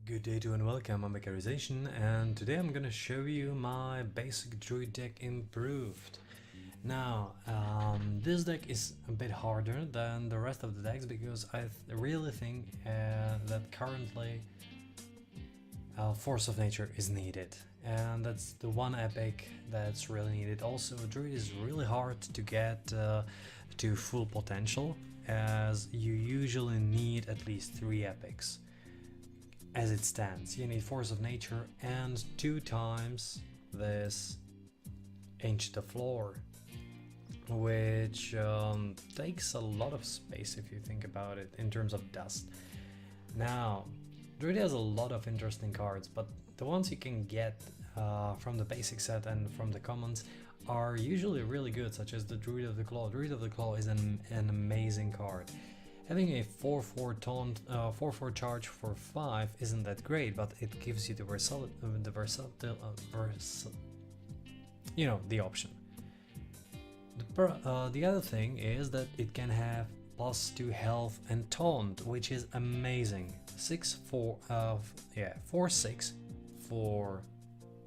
Good day to and welcome, I'm Mechanization, and today I'm gonna show you my basic Druid deck improved. Now, this deck is a bit harder than the rest of the decks because I really think that currently Force of Nature is needed, and that's the one epic that's really needed. Also, Druid is really hard to get to full potential, as you usually need at least 3 epics. As it stands, you need Force of Nature and 2 times this Ancient of Lore, which takes a lot of space if you think about it in terms of dust. Now, Druid has a lot of interesting cards, but the ones you can get from the basic set and from the commons are usually really good, such as the Druid of the Claw. Druid of the Claw is an amazing card. Having a 4/4 taunt, 4/4 charge for 5 isn't that great, but it gives you the the option. The other thing is that it can have +2 health and taunt, which is amazing. 4/6 for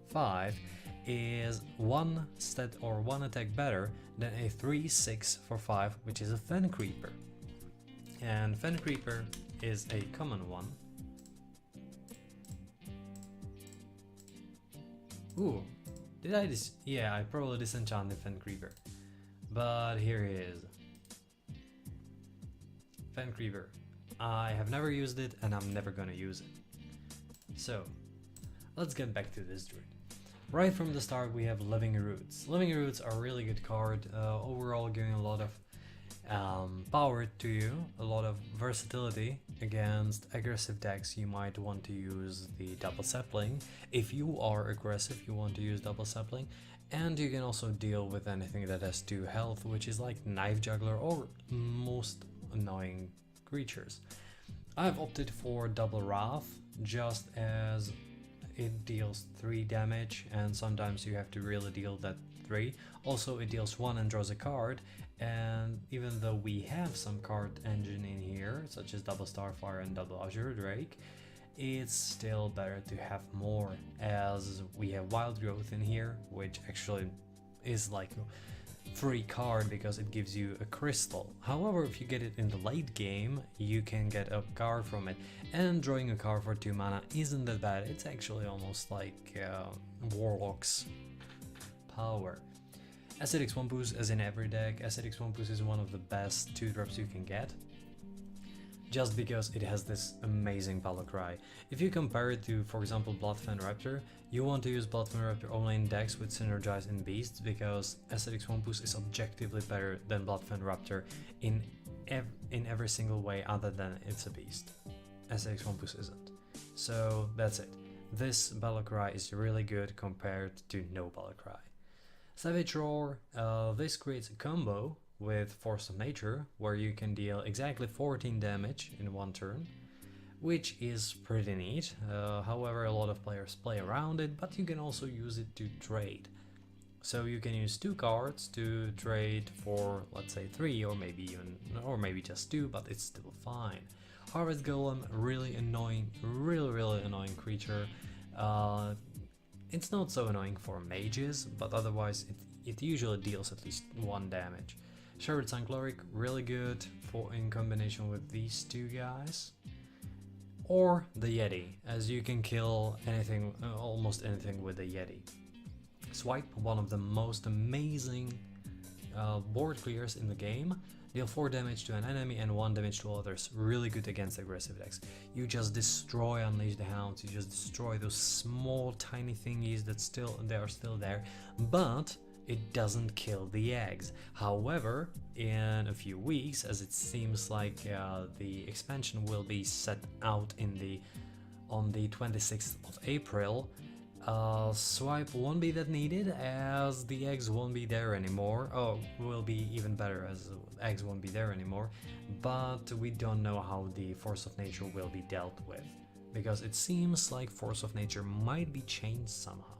5 is 1 stat or 1 attack better than a 3/6 for 5, which is a Fen Creeper. And Fen Creeper is a common one. Ooh, did I yeah, I probably disenchanted Fen Creeper. But here he is. Fen Creeper. I have never used it and I'm never gonna use it. So, let's get back to this Druid. Right from the start we have Living Roots. Living Roots are a really good card, overall giving a lot of power to you, a lot of versatility against aggressive decks. You might want to use the double sapling. If you are aggressive, you want to use double sapling, and you can also deal with anything that has 2 health, which is like Knife Juggler or most annoying creatures. I've opted for double Wrath just as it deals 3 damage, and sometimes you have to really deal that 3. Also, it deals 1 and draws a card, and even though we have some card engine in here, such as double Starfire and double Azure Drake, it's still better to have more, as we have Wild Growth in here, which actually is like a free card because it gives you a crystal. However, if you get it in the late game, you can get a card from it, and drawing a card for 2 mana isn't that bad. It's actually almost like Warlock's power. Acidic Swamp Ooze, as in every deck, Acidic Swamp Ooze is one of the best 2-drops you can get, just because it has this amazing Battle Cry. If you compare it to, for example, Bloodfen Raptor, you want to use Bloodfen Raptor only in decks with Synergize in Beasts, because Acidic Swamp Ooze is objectively better than Bloodfen Raptor in every single way other than it's a beast. Acidic Swamp Ooze isn't. So that's it. This Battle Cry is really good compared to no Battle Cry. Savage Roar, this creates a combo with Force of Nature, where you can deal exactly 14 damage in 1 turn, which is pretty neat. However, a lot of players play around it, but you can also use it to trade. So you can use 2 cards to trade for, let's say, 3, or maybe just 2, but it's still fine. Harvest Golem, really annoying, really annoying creature. It's not so annoying for mages, but otherwise it usually deals at least 1 damage. Shepherd Sun Cleric, really good for in combination with these 2 guys. Or the Yeti, as you can kill anything, almost anything with the Yeti. Swipe, one of the most amazing board clears in the game. Deal 4 damage to an enemy and 1 damage to others. Really good against aggressive decks. You just destroy Unleash the Hounds, you just destroy those small tiny thingies that are still there, but it doesn't kill the eggs. However, in a few weeks, as it seems like the expansion will be set out on the 26th of April, swipe won't be that needed, as the eggs won't be there anymore. Oh, will be even better, as eggs won't be there anymore, but we don't know how the Force of Nature will be dealt with, because it seems like Force of Nature might be changed somehow.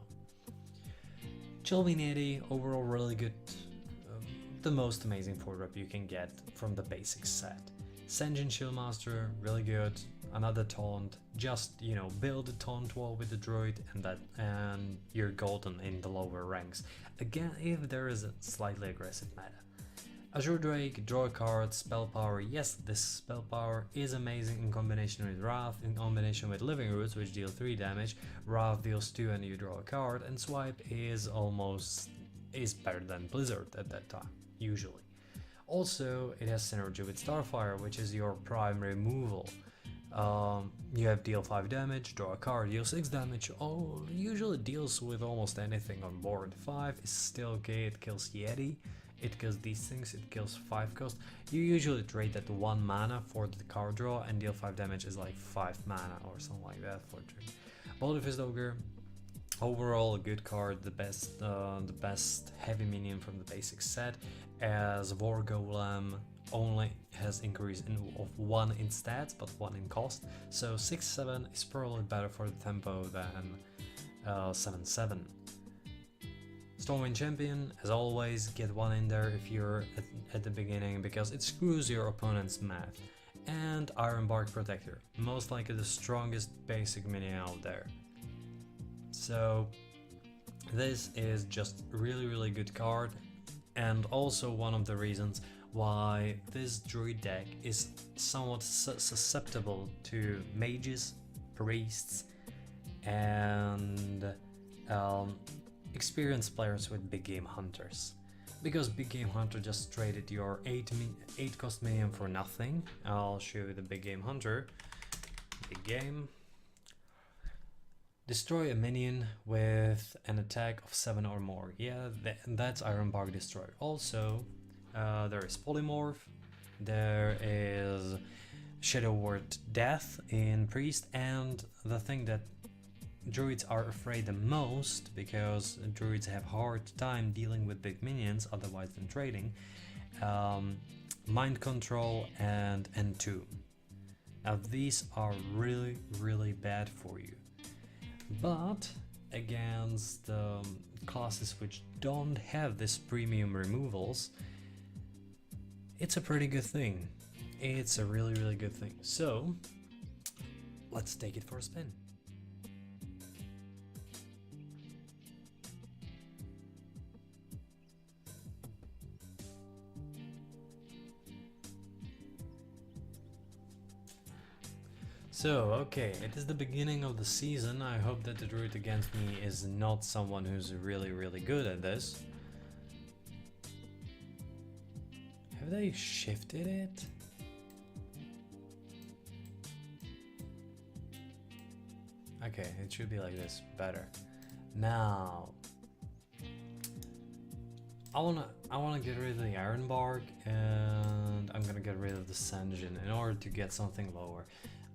Chelvin Yeti, overall really good the most amazing 4-drop you can get from the basic set. Sen'jin Shieldmaster, really good. Another taunt, just, you know, build a taunt wall with the druid and you're golden in the lower ranks. Again, if there is a slightly aggressive meta. Azure Drake, draw a card, spell power. Yes, this spell power is amazing in combination with Wrath, in combination with Living Roots, which deal 3 damage. Wrath deals 2 and you draw a card, and Swipe is better than Blizzard at that time, usually. Also, it has synergy with Starfire, which is your prime removal. You have deal 5 damage, draw a card, deal 6 damage. Oh, usually deals with almost anything on board. 5 is still okay, it kills Yeti. It kills these things, it kills 5 cost. You usually trade that 1 mana for the card draw, and deal 5 damage is like 5 mana or something like that for trade. Boulderfist Ogre, overall a good card, the best heavy minion from the basic set, as War Golem only has increase of 1 in stats but 1 in cost, so 6-7 is probably better for the tempo than 7-7. Stormwind Champion, as always, get 1 in there if you're at the beginning, because it screws your opponent's math. And Ironbark Protector, most likely the strongest basic minion out there. So this is just really good card, and also one of the reasons why this druid deck is somewhat susceptible to mages, priests, and experienced players with big game hunters, because big game hunter just traded your 8 cost minion for nothing. I'll show you the big game hunter. Big game, destroy a minion with an attack of 7 or more. Yeah, that's Ironbark Destroy. Also, there is Polymorph, there is Shadow Word Death in Priest, and the thing that druids are afraid the most, because druids have hard time dealing with big minions otherwise than trading, Mind Control and Entomb. Now these are really bad for you, but against classes which don't have this premium removals, it's a pretty good thing. It's a really good thing. So let's take it for a spin. So, okay, it is the beginning of the season. I hope that the druid against me is not someone who's really good at this. Have they shifted it? Okay, it should be like this, better. Now, I wanna get rid of the Ironbark, and I'm gonna get rid of the Sen'jin in order to get something lower.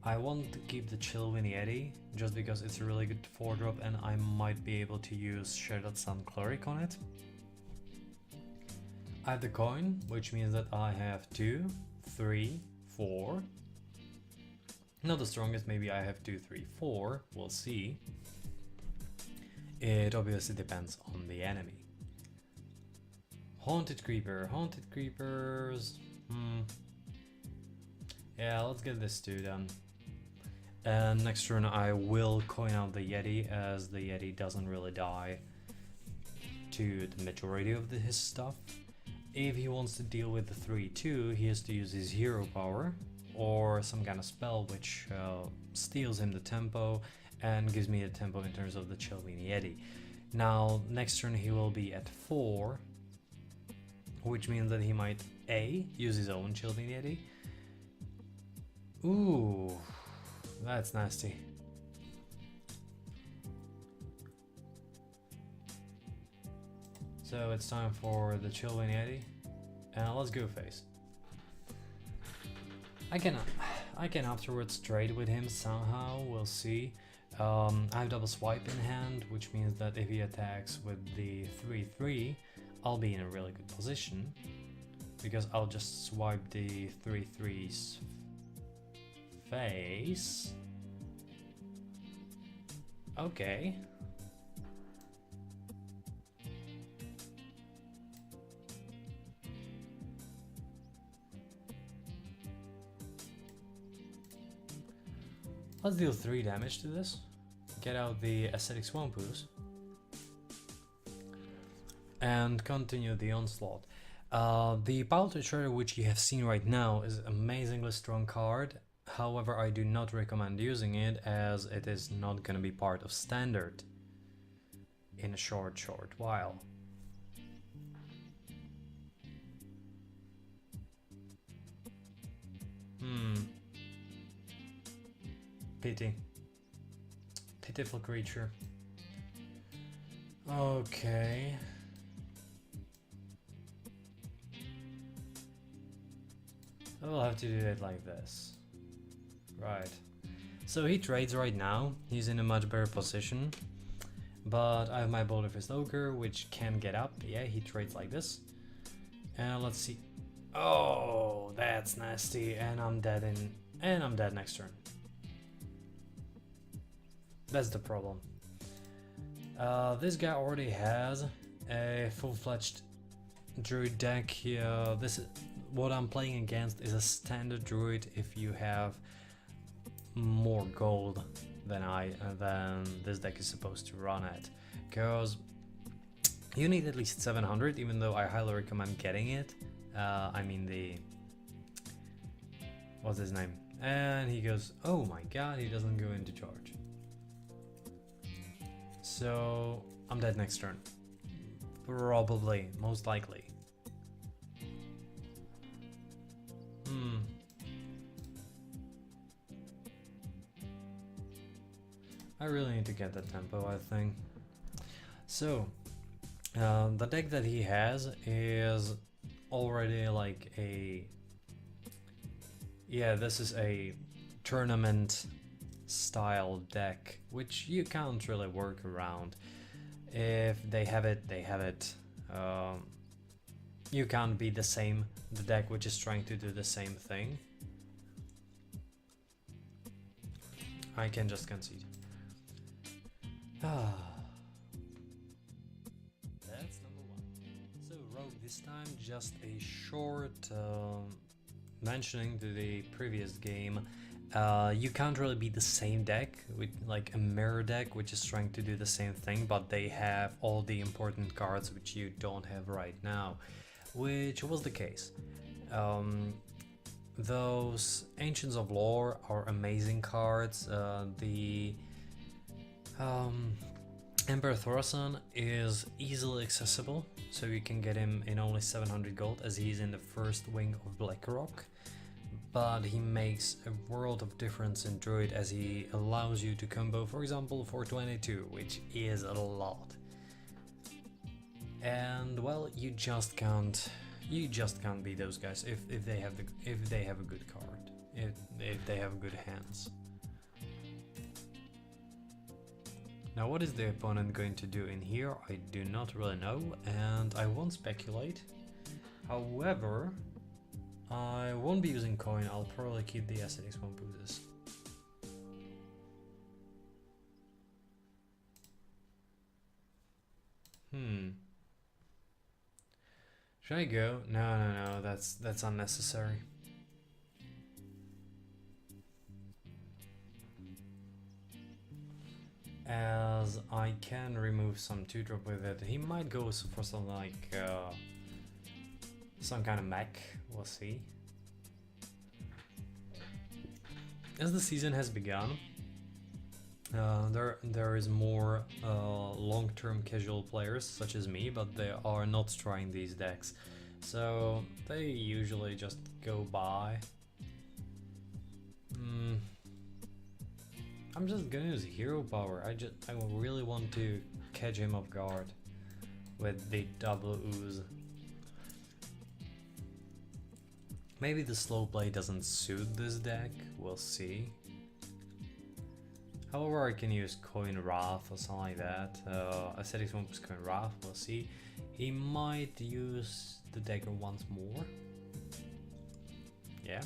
I want to keep the Chillwind Yeti, just because it's a really good 4-drop and I might be able to use Shadowed Sun Cleric on it. I have the coin, which means that I have 2, 3, 4. Not the strongest, maybe I have 2, 3, 4, we'll see. It obviously depends on the enemy. Haunted Creeper, Haunted Creepers... Yeah, let's get this 2 done. And next turn I will coin out the Yeti, as the Yeti doesn't really die to the majority of his stuff. If he wants to deal with the 3-2, he has to use his hero power or some kind of spell which steals him the tempo and gives me the tempo in terms of the Chillwind Yeti. Now next turn he will be at 4, which means that he might A, use his own Chillwind Yeti. Ooh, that's nasty. So it's time for the Chillwind Yeti, and let's go face. I can afterwards trade with him somehow, we'll see. I have double swipe in hand, which means that if he attacks with the 3-3, I'll be in a really good position, because I'll just swipe the 3-3's face. Okay. Let's deal 3 damage to this. Get out the Aesthetic Swampus. And continue the onslaught. The Power Trader, which you have seen right now, is an amazingly strong card. However, I do not recommend using it, as it is not going to be part of standard in a short while. Pity. Pitiful creature. Okay. I will have to do it like this. Right. So he trades right now. He's in a much better position. But I have my Boulder Fist Ogre, which can get up. Yeah, he trades like this. And let's see. Oh, that's nasty. And I'm dead next turn. That's the problem. This guy already has a full-fledged Druid deck. This is what I'm playing against is a standard Druid. If you have more gold than this deck is supposed to run at, because you need at least 700. Even though I highly recommend getting it. I mean what's his name? And he goes, oh my god, he doesn't go into charge. So I'm dead next turn. Probably, most likely. I really need to get that tempo, I think. So the deck that he has is already like this is a tournament style deck, which you can't really work around. If they have it, they have it. You can't be the deck which is trying to do the same thing. I can just concede. That's number 1. So Rogue this time, just a short mentioning to the previous game. You can't really be the same deck with like a mirror deck which is trying to do the same thing, but they have all the important cards which you don't have right now, which was the case. Those Ancients of Lore are amazing cards. The Emperor Thorson is easily accessible, so you can get him in only 700 gold as he's in the first wing of Blackrock. But he makes a world of difference in Druid as he allows you to combo, for example, 422, which is a lot. And well, you just can't beat those guys if they have a good card, if they have good hands. Now what is the opponent going to do in here? I do not really know, and I won't speculate. However, I won't be using coin. I'll probably keep the Aesthetics Wampoozes. Should I go? No, that's unnecessary. As I can remove some 2-drop with it. He might go for something like some kind of mech, we'll see. As the season has begun, there is more long-term casual players such as me, but they are not trying these decks, so they usually just go by. I'm just gonna use hero power. I really want to catch him off guard with the double ooze. Maybe the slow play doesn't suit this deck, we'll see. However, I can use Coin Wrath or something like that. Aesthetics won't use Coin Wrath, we'll see. He might use the dagger once more. Yeah.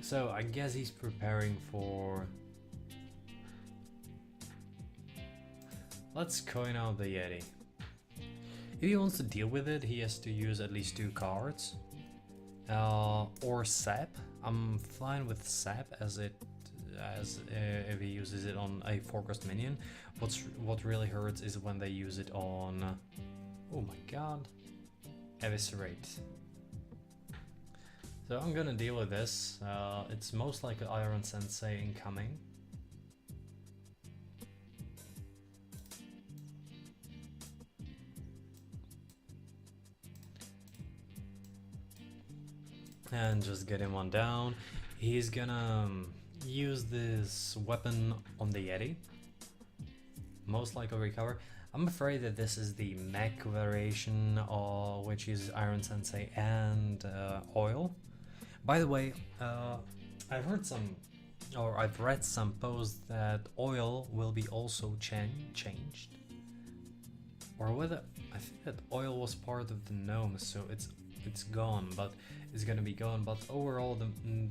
So I guess he's preparing for... Let's coin out the Yeti. If he wants to deal with it, he has to use at least 2 cards. or sap. I'm fine with sap as if he uses it on a 4-cost minion. What really hurts is when they use it on oh my god, eviscerate. So I'm gonna deal with this. It's most likely Iron Sensei incoming. And just get him one down. He's gonna use this weapon on the Yeti. Most likely recover. I'm afraid that this is the mech variation, which uses Iron Sensei and oil. By the way, I've heard some, or I've read some posts that oil will be also changed. Or whether, I think that oil was part of the gnome, so it's gone, but it's gonna be gone. But overall,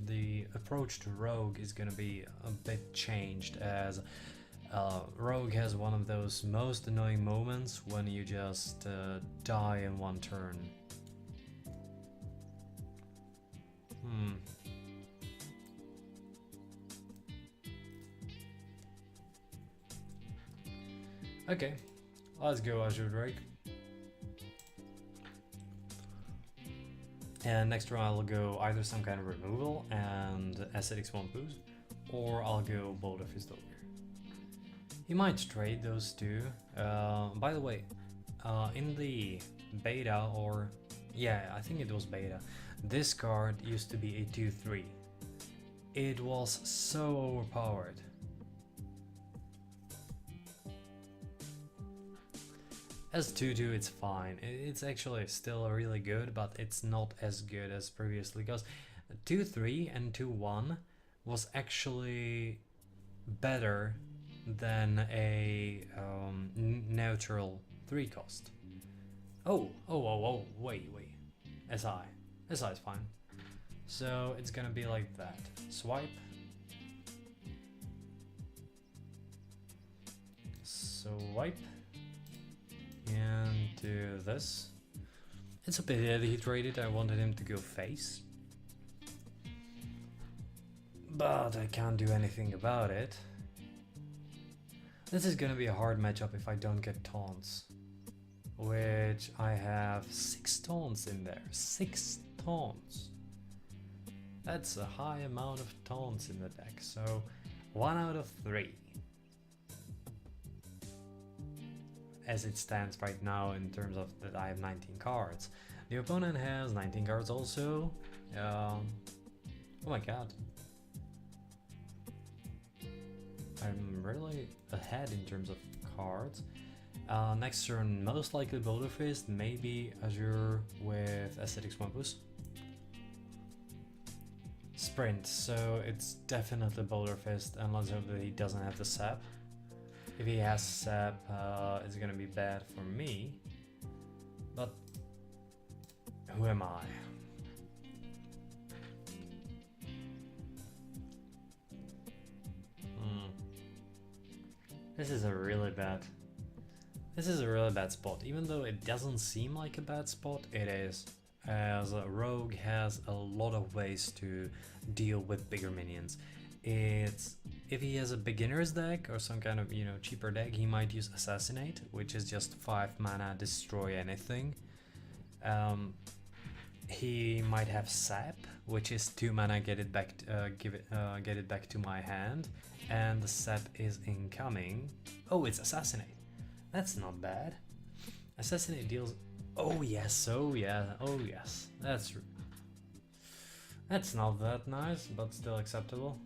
the approach to Rogue is gonna be a bit changed, as Rogue has one of those most annoying moments when you just die in one turn. Okay, let's go Azure Drake. And next turn I'll go either some kind of removal and Acidic Swamp Boost, or I'll go Boulder Fist over. You might trade those two. By the way, in the beta, or yeah, I think it was beta, this card used to be a 2/3. It was so overpowered. As 2/2 it's fine. It's actually still really good, but it's not as good as previously, because 2/3 and 2/1 was actually better than a neutral 3-cost. Oh, wait. SI is fine. So it's gonna be like that. Swipe. Swipe. And do this. It's a pity that he traded. I wanted him to go face. But I can't do anything about it. This is gonna be a hard matchup if I don't get taunts. Which I have 6 taunts in there. 6 taunts. That's a high amount of taunts in the deck. So 1 out of 3. As it stands right now, in terms of that I have 19 cards. The opponent has 19 cards also. Oh my god. I'm really ahead in terms of cards. Next turn, most likely Boulder Fist, maybe Azure with Acidic Swamp Boost. Sprint, so it's definitely Boulder Fist, and let's hope that he doesn't have the sap. If he has sap, it's gonna be bad for me. But who am I? This is a really bad spot. Even though it doesn't seem like a bad spot, it is. As a Rogue has a lot of ways to deal with bigger minions. It's, if he has a beginner's deck or some kind of, cheaper deck, he might use Assassinate, which is just 5 mana, destroy anything. He might have Sap, which is 2 mana, get it back to my hand, and the Sap is incoming. Oh, it's Assassinate. That's not bad. Assassinate deals. Oh yes, That's not that nice, but still acceptable.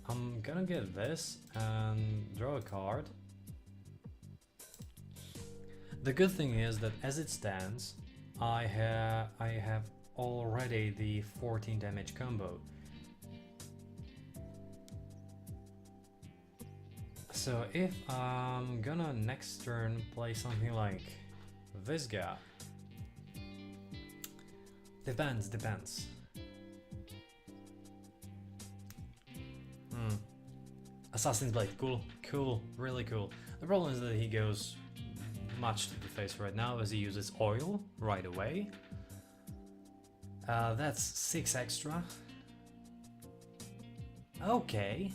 I'm gonna get this and draw a card. The good thing is that as it stands, I have already the 14 damage combo. So if I'm gonna next turn play something like this guy, depends. Assassin's Blade, cool, really cool. The problem is that he goes much to the face right now as he uses oil right away. That's 6 extra. Okay.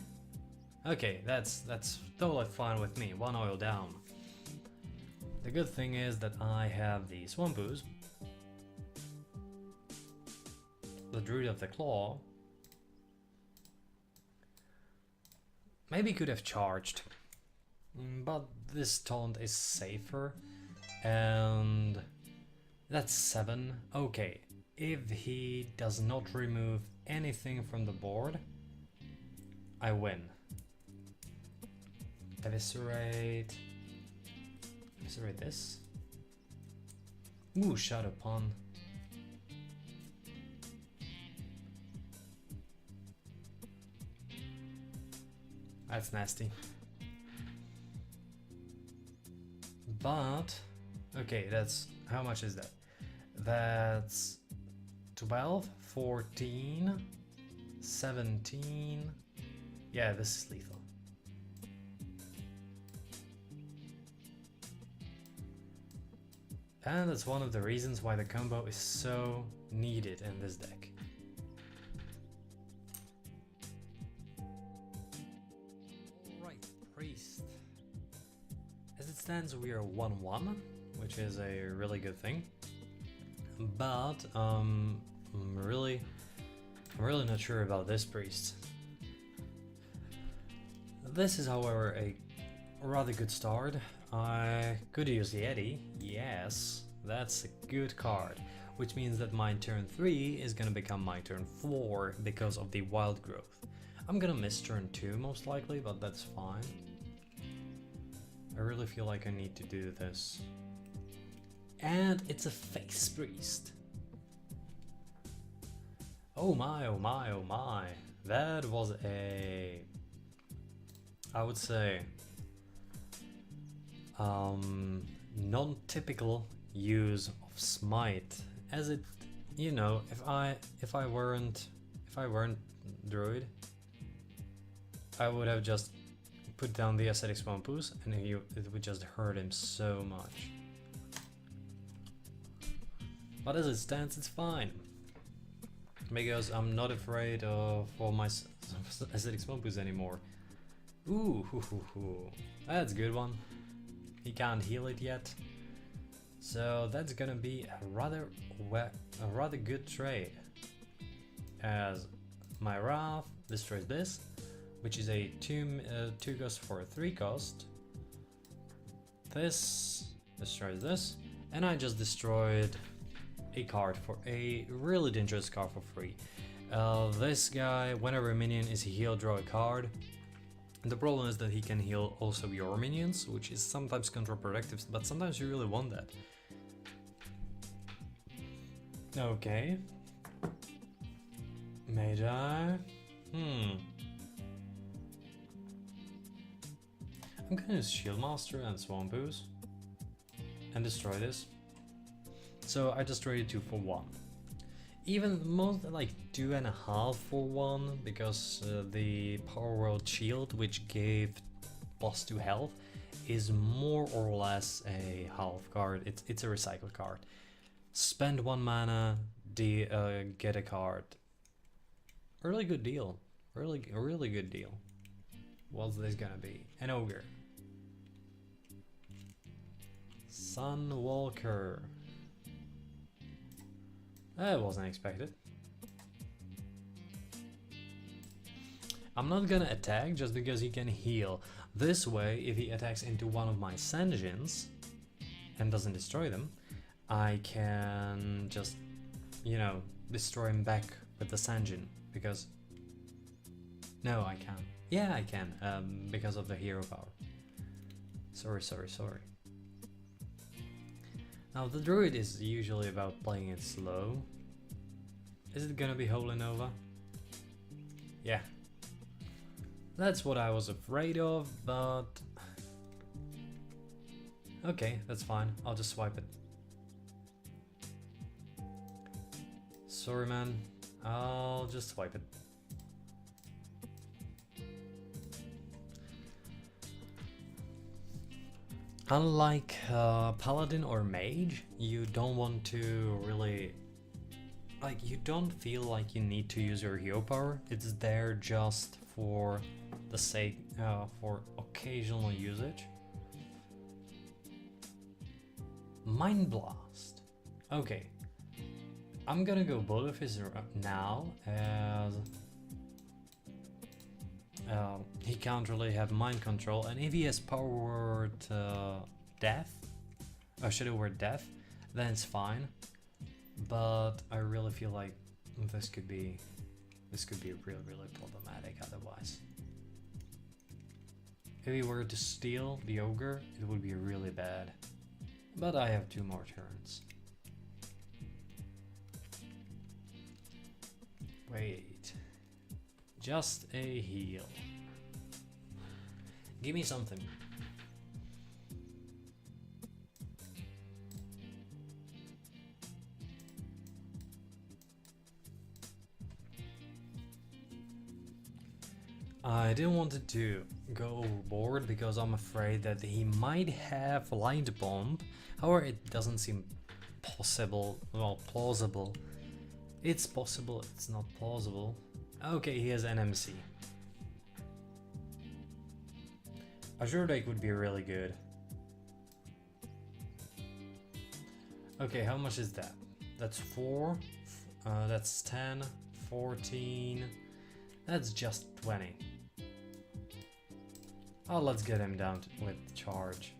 Okay, that's totally fine with me. 1 oil down. The good thing is that I have the Swampoos, the Druid of the Claw. Maybe could have charged, but this taunt is safer, and that's 7. Okay, if he does not remove anything from the board, I win. Eviscerate. Eviscerate this. Ooh, Shadow Pawn. That's nasty. But, okay, that's, how much is that? That's 12, 14, 17. Yeah, this is lethal. And that's one of the reasons why the combo is so needed in this deck. Alright, Priest. As it stands, we are 1-1, which is a really good thing. But I'm really not sure about this Priest. This is, however, a rather good start. I could use the Yeti, yes, that's a good card, which means that my turn 3 is gonna become my turn 4 because of the wild growth. I'm gonna miss turn 2 most likely, but that's fine. I really feel like I need to do this. And it's a Face Priest. Oh my, oh my, oh my. That was a, I would say, non-typical use of Smite, as it, you know, if I weren't Druid, I would have just put down the Ascetic Swampoos and it would just hurt him so much. But as it stands, it's fine, because I'm not afraid of all my Ascetic Swampoos anymore. Ooh, that's a good one. He can't heal it yet, so that's gonna be a rather good trade. As my Wrath destroys this, which is a 2 cost for a 3 cost. This destroys this, and I just destroyed a card for a really dangerous card for free. This guy, whenever a minion is healed, draw a card. The problem is that he can heal also your minions, which is sometimes counterproductive, but sometimes you really want that. Okay. Magi. I'm gonna use Shieldmaster and Swampoos and destroy this. So I just traded 2 for 1. Even most like 2.5 for 1, because the Power World Shield, which gave +2 health, is more or less a half card. It's a recycle card. Spend 1 mana, get a card. Really good deal. Really good deal. What's this gonna be? An Ogre. Sunwalker. That wasn't expected. I'm not gonna attack just because he can heal. This way, if he attacks into one of my Sen'jins and doesn't destroy them, I can just, you know, destroy him back with the Sen'jin, because... No, I can't. Yeah, I can, because of the hero power. Sorry. Now, the Druid is usually about playing it slow. Is it gonna be Holy Nova? Yeah. That's what I was afraid of, but... Okay, that's fine. I'll just swipe it. Sorry, man. I'll just swipe it. Unlike Paladin or Mage, you don't want to really... Like, you don't feel like you need to use your hero power. It's there just for the sake, for occasional usage. Mind Blast. Okay. I'm gonna go Bullfist now, as he can't really have mind control, and if he has power word death, or shadow word death, then it's fine. But I really feel like this could be really problematic otherwise. If he were to steal the ogre, it would be really bad. But I have 2 more turns. Wait. Just a heal. Give me something. I didn't want it to go overboard because I'm afraid that he might have light bomb. However, it doesn't seem possible, well, plausible. It's possible, it's not plausible. Okay, he has NMC. Azure Deck would be really good. Okay, how much is that? That's 4, that's 10, 14, that's just 20. Oh, let's get him down with charge.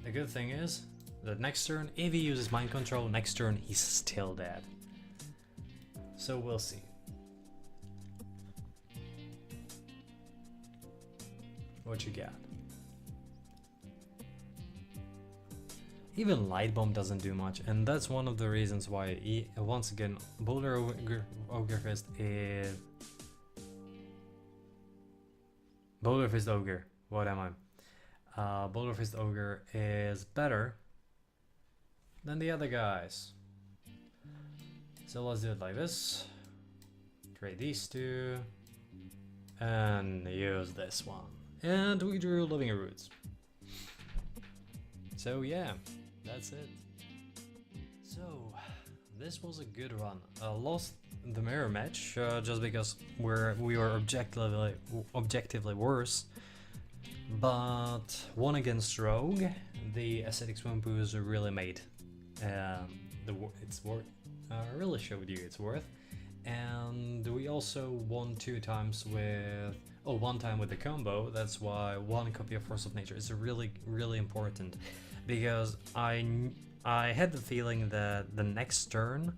The good thing is that next turn, if he uses mind control, next turn he's still dead. So we'll see. What you got? Even Light Bomb doesn't do much, and that's one of the reasons why he, once again, Boulder Ogre Fist is... Boulder Fist Ogre, what am I? Boulder Fist Ogre is better than the other guys. So let's do it like this. Trade these 2. And use this one. And we drew Living Roots. So yeah, that's it. So, this was a good run. Lost the mirror match just because we were objectively worse, but won against Rogue. The Aesthetic Swamp Boost really made it's worth. Really showed you it's worth. And we also won 2 times with, oh, 1 time with the combo. That's why 1 copy of Force of Nature is really important, because I had the feeling that the next turn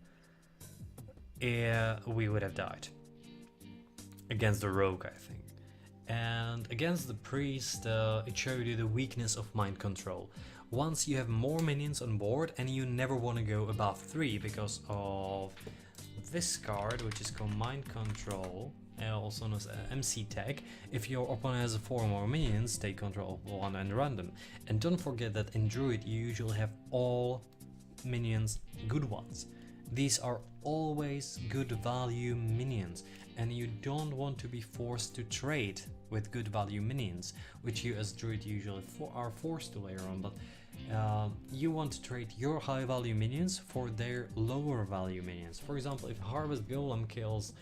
we would have died against the rogue, I think. And against the priest, it showed you the weakness of mind control. Once you have more minions on board, and you never want to go above 3 because of this card, which is called Mind Control, also known as MC Tag. If your opponent has 4 more minions, take control of 1 and random. And don't forget that in Druid you usually have all minions good ones. These are always good value minions, and you don't want to be forced to trade with good value minions, which you as Druid usually are forced to layer on, but you want to trade your high value minions for their lower value minions. For example, if Harvest Golem kills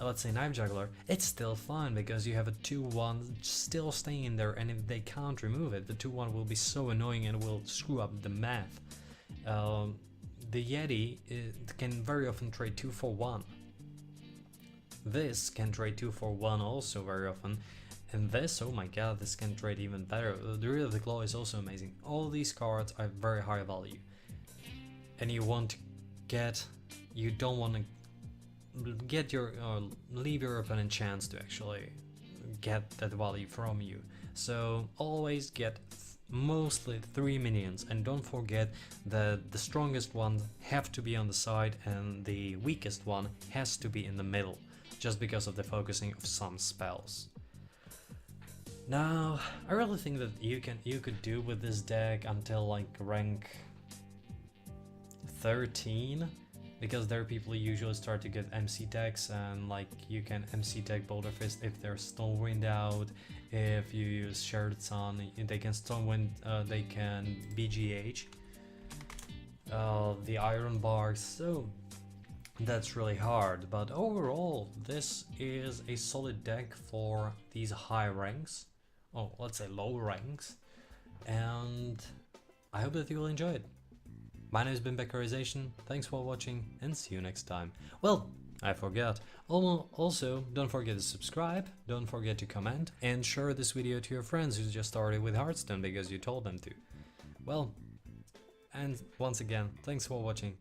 let's say Knife Juggler, it's still fine because you have a 2-1 still staying in there, and if they can't remove it, the 2-1 will be so annoying and will screw up the math. The Yeti can very often trade 2 for 1. This can trade 2 for 1 also very often. And this, oh my god, this can trade even better. The Druid of the Claw is also amazing. All these cards are very high value. And you want to get, you don't want to get your, leave your opponent chance to actually get that value from you. So always get mostly 3 minions, and don't forget that the strongest ones have to be on the side and the weakest one has to be in the middle, just because of the focusing of some spells. Now, I really think that you could do with this deck until like rank 13, because there people usually start to get MC decks, and like you can MC deck Boulder Fist if there's Stormwind out, If you use Shared Sun, they can Stormwind, they can BGH, the Iron Barks, so that's really hard. But overall, this is a solid deck for these high ranks, oh, let's say low ranks, and I hope that you will enjoy it. My name has been Beckerization, thanks for watching, and see you next time. Well, I forgot. Also, don't forget to subscribe, don't forget to comment, and share this video to your friends who just started with Hearthstone because you told them to. Well, and once again, thanks for watching,